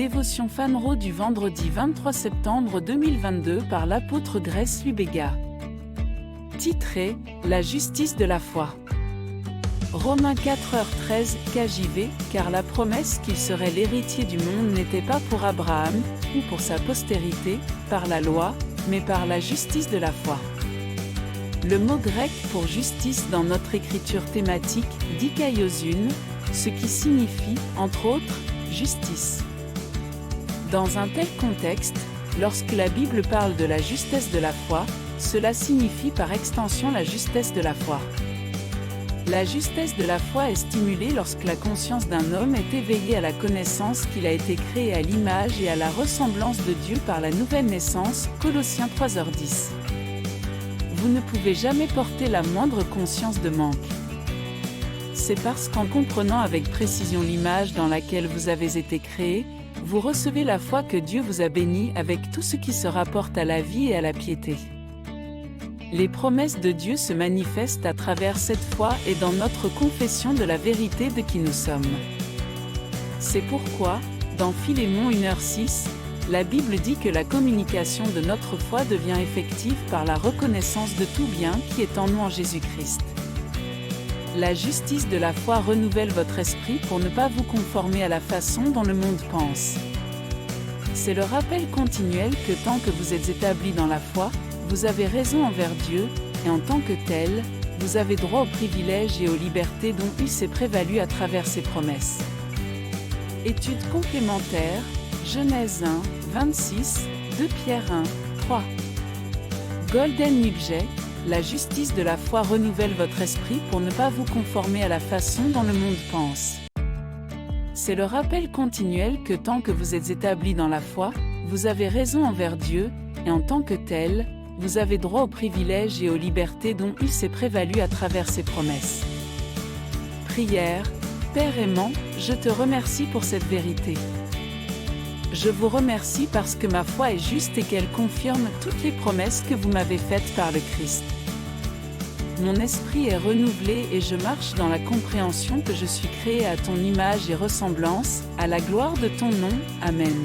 dévotion Fanro du vendredi 23 septembre 2022 par l'apôtre Grace Lubega. Titré « La justice de la foi ». Romains 4h13 KJV, car la promesse qu'il serait l'héritier du monde n'était pas pour Abraham, ou pour sa postérité, par la loi, mais par la justice de la foi. Le mot grec pour justice dans notre écriture thématique, dikaiosun, ce qui signifie, entre autres, justice. Dans un tel contexte, lorsque la Bible parle de la justesse de la foi, cela signifie par extension la justesse de la foi. La justesse de la foi est stimulée lorsque la conscience d'un homme est éveillée à la connaissance qu'il a été créé à l'image et à la ressemblance de Dieu par la nouvelle naissance, Colossiens 3h10. Vous ne pouvez jamais porter la moindre conscience de manque. C'est parce qu'en comprenant avec précision l'image dans laquelle vous avez été créé, vous recevez la foi que Dieu vous a béni avec tout ce qui se rapporte à la vie et à la piété. Les promesses de Dieu se manifestent à travers cette foi et dans notre confession de la vérité de qui nous sommes. C'est pourquoi, dans Philémon 1h6, la Bible dit que la communication de notre foi devient effective par la reconnaissance de tout bien qui est en nous en Jésus-Christ. La justice de la foi renouvelle votre esprit pour ne pas vous conformer à la façon dont le monde pense. C'est le rappel continuel que tant que vous êtes établis dans la foi, vous avez raison envers Dieu, et en tant que tel, vous avez droit aux privilèges et aux libertés dont il s'est prévalu à travers ses promesses. Étude complémentaire, Genèse 1, 26, 2 Pierre 1, 3. Golden Nugget, la justice de la foi renouvelle votre esprit pour ne pas vous conformer à la façon dont le monde pense. C'est le rappel continuel que tant que vous êtes établis dans la foi, vous avez raison envers Dieu, et en tant que tel, vous avez droit aux privilèges et aux libertés dont il s'est prévalu à travers ses promesses. Prière. Père aimant, je te remercie pour cette vérité. Je vous remercie parce que ma foi est juste et qu'elle confirme toutes les promesses que vous m'avez faites par le Christ. Mon esprit est renouvelé et je marche dans la compréhension que je suis créé à ton image et ressemblance, à la gloire de ton nom. Amen.